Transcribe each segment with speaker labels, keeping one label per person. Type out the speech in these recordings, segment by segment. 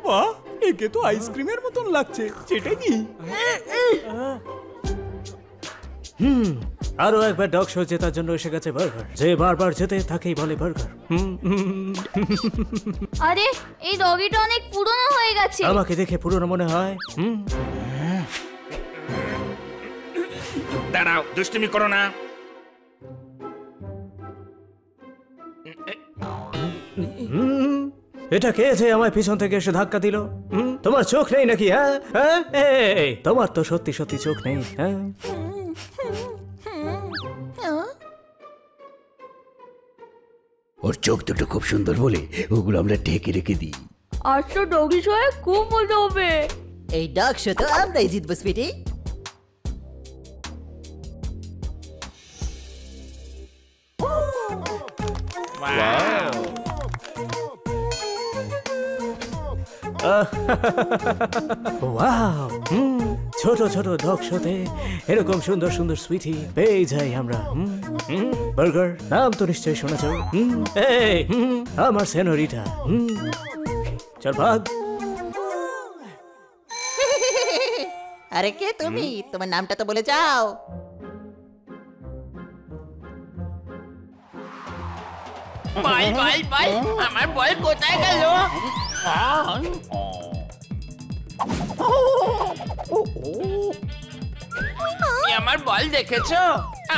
Speaker 1: বাহ, একে তো আইসক্রিমের মতন লাগছে, চেটে কি?
Speaker 2: আরো একবার ডগ শো জেতার জন্য এসে গেছে বার্গার। যে বারবার জেতে তাকেই বলে বার্গার।
Speaker 3: আরে এই ডগিটা অনেক পুরনো হয়ে গেছে।
Speaker 2: আমাকে দেখে পুরনো মনে হয়?
Speaker 4: দাঁড়াও, দুষ্টুমি করো না।
Speaker 2: এটা কে যে আমায় পিছন থেকে এসে ধাক্কা দিল? তোমার চোখ নেই নাকি? হ্যাঁ, এই, তোমার তো সত্যি সত্যি চোখ নেই। হ্যাঁ,
Speaker 5: ওর চোখ দুটো খুব সুন্দর বলে ওগুলো আমরা ঢেকে রেখে দিই।
Speaker 3: আর তো ডগি শোয়ে খুব মজা হবে।
Speaker 6: এই ডগ শো তো আমরাই জিতবো সুইটি।
Speaker 2: ওয়াও, ছোট ছোট ডগ শোতে এরকম সুন্দর সুন্দর সুইটি পেয়ে যাই আমরা। বার্গার নাম তো নিশ্চয়ই শুনেছ। এই, আমার সেনোরিটা। চল ভাগ।
Speaker 6: আরে কে তুমি? তোমার নামটা তো বলে যাও।
Speaker 7: বল বল বল, আমার বল কোথায় গেল? আমার বল দেখেছো?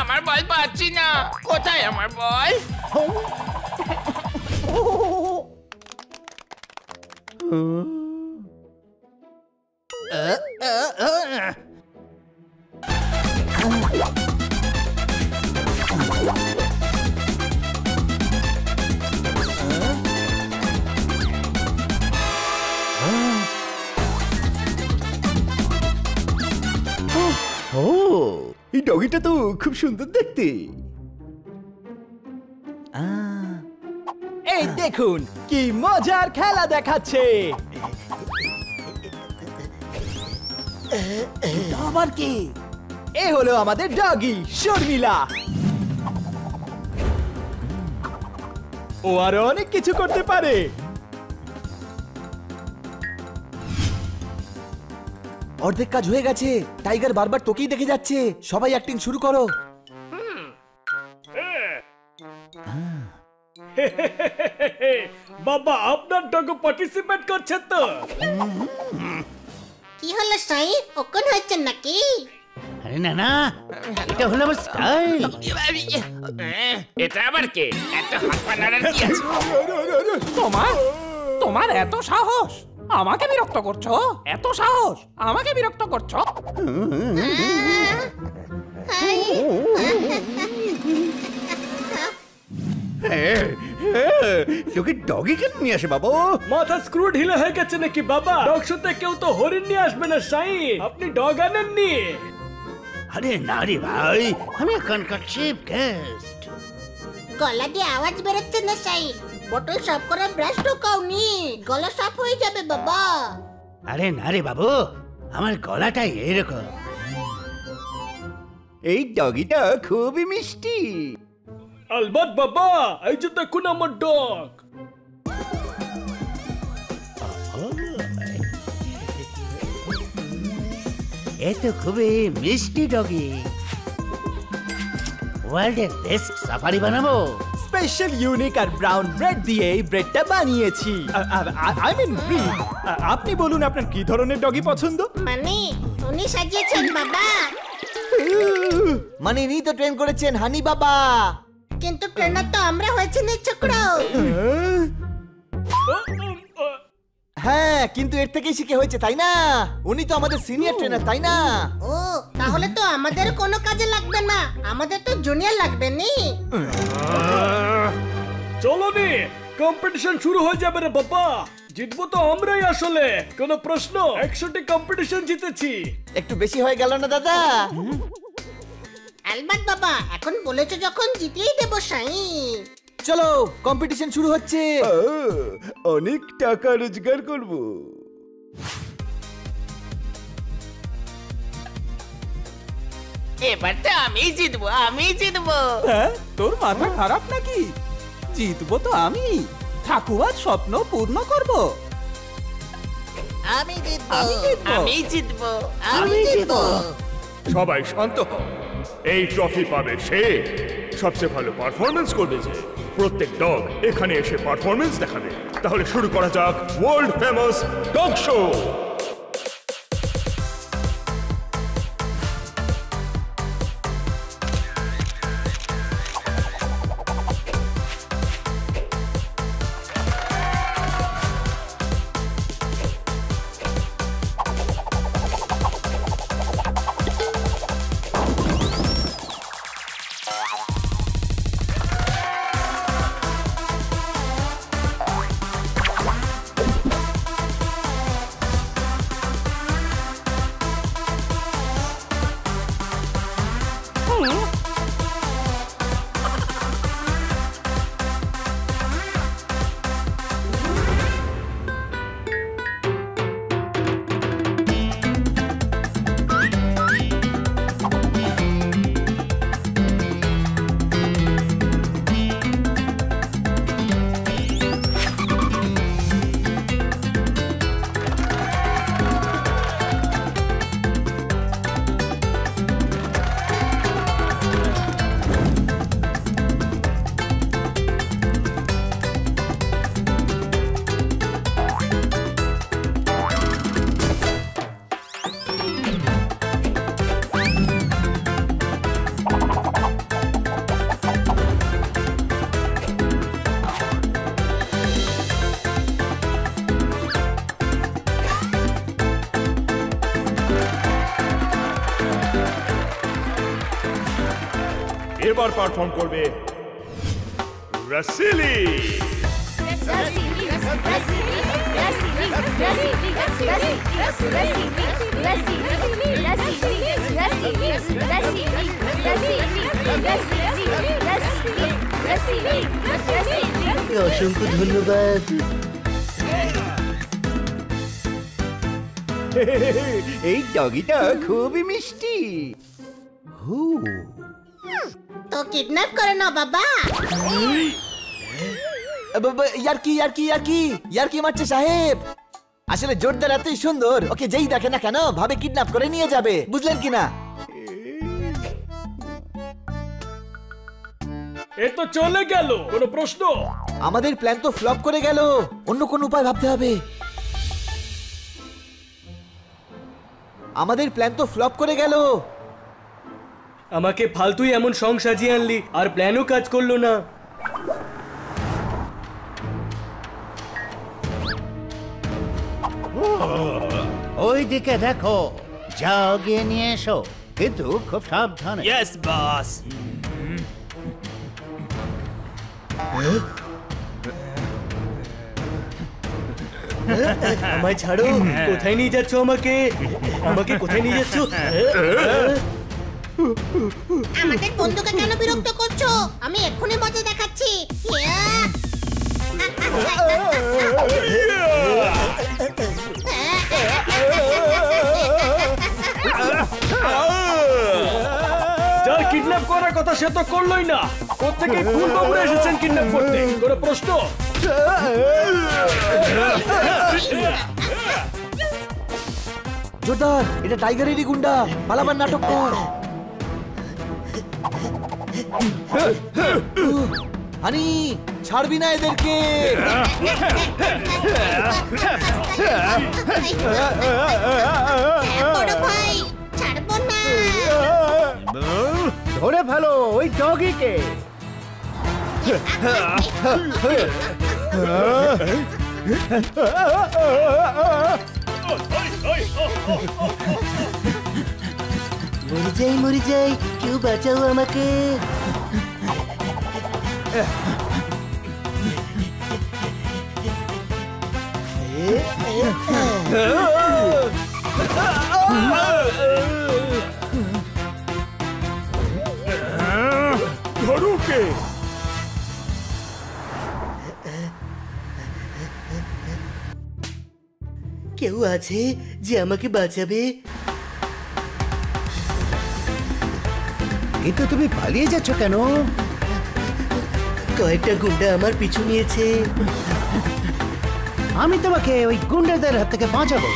Speaker 7: আমার বল পাচ্ছি না, কোথায় আমার বল?
Speaker 5: ও, এই ডগিটা তো খুব সুন্দর দেখতে।
Speaker 1: এই দেখুন কি মজার খেলা দেখাচ্ছে। আবার কি? এ হলো আমাদের ডগি শর্মিলা। ও আরো অনেক কিছু করতে পারে।
Speaker 8: অর্ধেক কাজ হয়ে গেছে। টাইগার বারবার তোকেই দেখে যাচ্ছে। সবাই অ্যাক্টিং শুরু করো।
Speaker 2: বাবা, আপনার ডগ পার্টিসিপেট করছে তো?
Speaker 9: কি হলো সাই, ওকন হয়েছে নাকি?
Speaker 5: আরে না না, এটা হলো আমার স্টাইল।
Speaker 4: এটা আবার কে? এত হাত পা নাড়ার কি আছে?
Speaker 7: তোমার এত সাহস? আমাকে বিরক্ত করছো? এত সাহস আমাকে বিরক্ত করছো?
Speaker 5: লোকে ডগি কেন নিয়ে আসে বাবা?
Speaker 2: মাথা স্ক্রু ঢিলে হয়ে গেছে নাকি বাবা? ডগ শোতে কেউ তো হরিণ নিয়ে আসবে না শাইন। আপনি ডগ আনেননি?
Speaker 5: আরে না রে ভাই, আমি এখানকার চিফ গেস্ট।
Speaker 9: গলা দিয়ে আওয়াজ বেরোচ্ছে না সাই। বোতল সাফ করে ব্রাশ ঢোকাওনি, গলা সাফ হয়ে যাবে বাবা।
Speaker 5: আরে না রে বাবু, আমার গলাটাই এরকম। এই ডগিটা খুবই মিষ্টি।
Speaker 2: আলবাত বাবা, এই যে দেখুন আমার ডগ।
Speaker 5: এ তো খুবই মিষ্টি ডগি। ওয়ার্ল্ডের বেস্ট সাফারি বানাবো।
Speaker 1: স্পেশাল ইউনিক আর ব্রাউন ব্রেড দিয়ে এই ব্রেডটা বানিয়েছি। I mean breed. আপনি বলুন আপনার কি ধরনের ডগি পছন্দ?
Speaker 9: মানে উনি সাজিয়েছেন বাবা।
Speaker 8: মানে ইনি তো ট্রেন করেছেন হানি বাবা।
Speaker 9: কিন্তু ট্রেনার তো আমরা হয়েছে নিচক্র।
Speaker 8: হ্যাঁ, কিন্তু এর থেকেই শিখে হয়েছে তাই না? উনি তো আমাদের সিনিয়র ট্রেনার তাই না?
Speaker 9: ও, তাহলে তো আমাদের কোনো কাজে লাগবে না। আমাদের তো জুনিয়র লাগবে নি।
Speaker 2: চলো নি, কম্পিটিশন শুরু হয়ে যাবে রে বাবা। জিতবো তো আমরাই আসলে, কোনো প্রশ্ন? 100টি কম্পিটিশন জিতেছি।
Speaker 8: একটু বেশি হয়ে গেল না দাদা?
Speaker 9: আলবাত বাবা, এখন বলেছো যখন জিতেই দেবো সাই।
Speaker 8: চলো, কম্পিটিশন শুরু হচ্ছে।
Speaker 5: অনেক টাকা রোজগার করব।
Speaker 7: এবার তো আমি জিতবো, আমি জিতবো।
Speaker 1: হ্যাঁ, তোর মাথা খারাপ নাকি? জিতবো তো আমি। ঠাকুয়ার স্বপ্ন পূর্ণ করব।
Speaker 6: আমি জিতবো
Speaker 7: আমি জিতবো
Speaker 6: আমি জিতবো
Speaker 10: সবাই শান্ত হও। এই ট্রফি পাবে সে সবচেয়ে ভালো পারফরমেন্স করবে যে। প্রত্যেক ডগ এখানে এসে পারফরমেন্স দেখাবে। তাহলে শুরু করা যাক ওয়ার্ল্ড ফেমাস ডগ শো। এবার পারফর্ম করবে রাসিলি।
Speaker 5: অসংখ্য ধন্যবাদ।
Speaker 8: এই ডগিটা খুবই মিষ্টি।
Speaker 9: তো কিডন্যাপ করে না বাবা।
Speaker 8: ইয়ারকি মারছে সাহেব। আসলে জোরদার এতই সুন্দর, ওকে যেই দেখে না কেন ভাবে কিডন্যাপ করে নিয়ে যাবে, বুঝলেন কিনা?
Speaker 2: এ তো চলে গেল, কোনো প্রশ্ন?
Speaker 8: আমাদের প্ল্যান তো ফ্লপ করে গেল, অন্য কোন উপায় ভাবতে হবে। আমাদের প্ল্যান তো ফ্লপ করে গেল।
Speaker 2: আমাকে ফালতুই এমন সং সাজিয়ে আনলি, আর প্ল্যানও কাজ করলো না।
Speaker 5: ওই দিকে দেখো, যাও গিয়ে নিয়ে এসো, কিন্তু খুব সাবধানে।
Speaker 1: Yes boss.
Speaker 2: আমায় ছাড়ো, কোথায় নিয়ে যাচ্ছ আমাকে? আমাকে কোথায় নিয়ে যাচ্ছ?
Speaker 9: আমাদের বন্ধুকে কেন বিরক্ত করছো? আমি এক্ষুনি মজা দেখাচ্ছি।
Speaker 2: যার কিডন্যাপ করার কথা সে তো করলোই না। প্রত্যেকে ফুল বাবুরা এসেছেন কিডন্যাপ করতে, কোনো প্রশ্ন?
Speaker 8: জোরদার, এটা টাইগারেরই গুন্ডা, পালাবার নাটক কর। হানি, ছাড়বি না এদেরকে।
Speaker 9: বড় ভাই, ছাড়বো না।
Speaker 5: ধরে ফেলো ওই ডগিকে।
Speaker 6: মরে যাই, কেউ বাঁচাও আমাকে।
Speaker 10: ধরুকে
Speaker 6: কেউ আছে যে আমাকে বাঁচাবে? কিন্তু তুমি পালিয়ে যাচ্ছ কেন? কয়েকটা গুন্ডা আমার পিছু নিয়েছে।
Speaker 5: আমি তোমাকে ওই গুন্ডাদের হাত থেকে বাঁচাবো।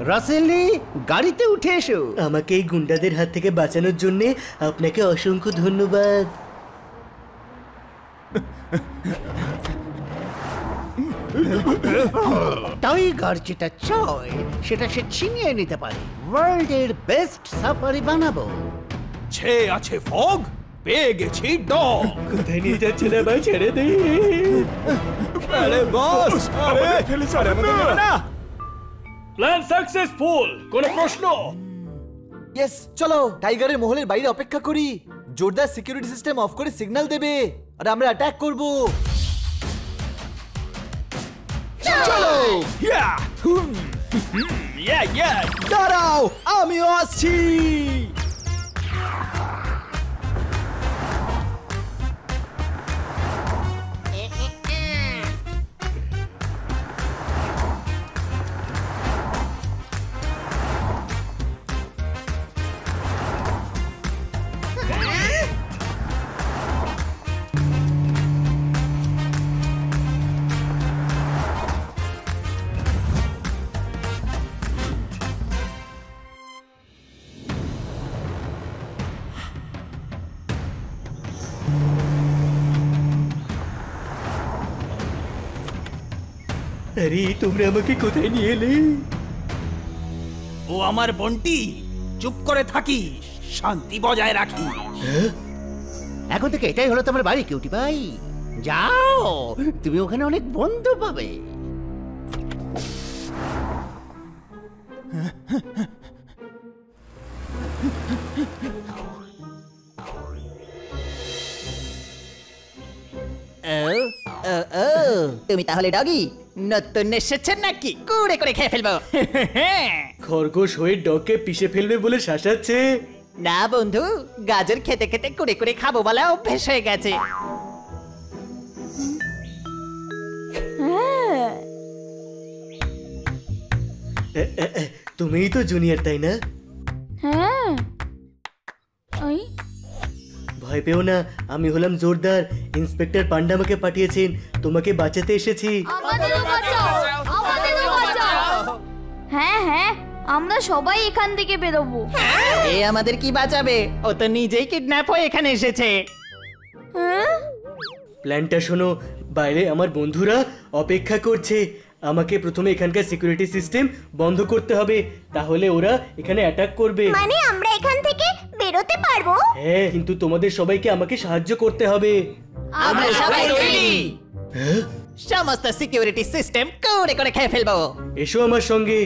Speaker 5: রাসেলি, গাড়িতে উঠে এসো।
Speaker 2: আমাকে এই গুন্ডাদের হাত থেকে বাঁচানোর জন্য আপনাকে অসংখ্য ধন্যবাদ।
Speaker 5: টাইগার যেটা চায় সেটা সে ছিনিয়ে নিতে পারে। ওয়ার্ল্ডের বেস্ট সাফারি বানাবো।
Speaker 1: ছে আছে ফগ, পেয়ে গেছি ডগ।
Speaker 2: কোথায় নিয়ে যাচ্ছিলে ভাই, ছেড়ে দে।
Speaker 1: আরে বস, আরে ফেলে না।
Speaker 2: প্ল্যান সাকসেসফুল, কোনো প্রশ্ন?
Speaker 8: ইয়েস, চলো টাইগারের মহলের বাইরে অপেক্ষা করি। জোরদার সিকিউরিটি সিস্টেম অফ করে সিগন্যাল দেবে আর আমরা অ্যাটাক করব।
Speaker 1: চলো। ইয়া ইয়া, দাঁড়াও, আমিও আসছি।
Speaker 2: আরে তোমরা আমাকে কোথায় নিয়ে এলে?
Speaker 1: ও আমার বন্টি, চুপ করে থাকিস, শান্তি বজায় রাখি।
Speaker 5: এখন থেকে এটাই হলো তোমার বাড়ি কিউটি ভাই। যাও, তুমি ওখানে অনেক বন্ধু পাবে।
Speaker 6: তুমি তাহলে ডগি নতুন এসেছেন নাকি? কুড়ে করে খেয়ে ফেলবো।
Speaker 2: খরগোশ হয়ে ডগকে পিষে ফেলবে বলে শাসাচ্ছে।
Speaker 6: না বন্ধু, গাজর খেতে খেতে কুড়ে করে খাবো বলা অভ্যেস হয়ে গেছে।
Speaker 2: তুমিই তো জুনিয়র, তাই না?
Speaker 3: হ্যাঁ। ওই
Speaker 2: ভয় পেও না, আমি হলাম জোরদার। ইন্সপেক্টর পান্ডা আমাকে পাঠিয়েছেন, তোমাকে বাঁচাতে এসেছি।
Speaker 3: আমাদেরও বাঁচাও, আমাদেরও বাঁচাও। হ্যাঁ হ্যাঁ, আমরা সবাই এখান থেকে বেরোবো।
Speaker 6: এ আমাদের কি বাঁচাবে? ও তো নিজেই কিডন্যাপ হয়ে এখানে এসেছে।
Speaker 3: হ্যাঁ?
Speaker 2: প্ল্যানটা শোনো, বাইরে আমার বন্ধুরা অপেক্ষা করছে। আমাকে প্রথমে এখানকার সিকিউরিটি সিস্টেম বন্ধ করতে হবে, তাহলে ওরা এখানে অ্যাটাক করবে।
Speaker 9: মানে আমরা এখান থেকে বেরোতে পারবো?
Speaker 2: হ্যাঁ, কিন্তু তোমাদের সবাইকে আমাকে সাহায্য করতে হবে।
Speaker 6: আমরা সবাই তৈরি। সমস্ত সিকিউরিটি সিস্টেম কুড়ে করে খেয়ে ফেলবো।
Speaker 2: এসো আমার সঙ্গে।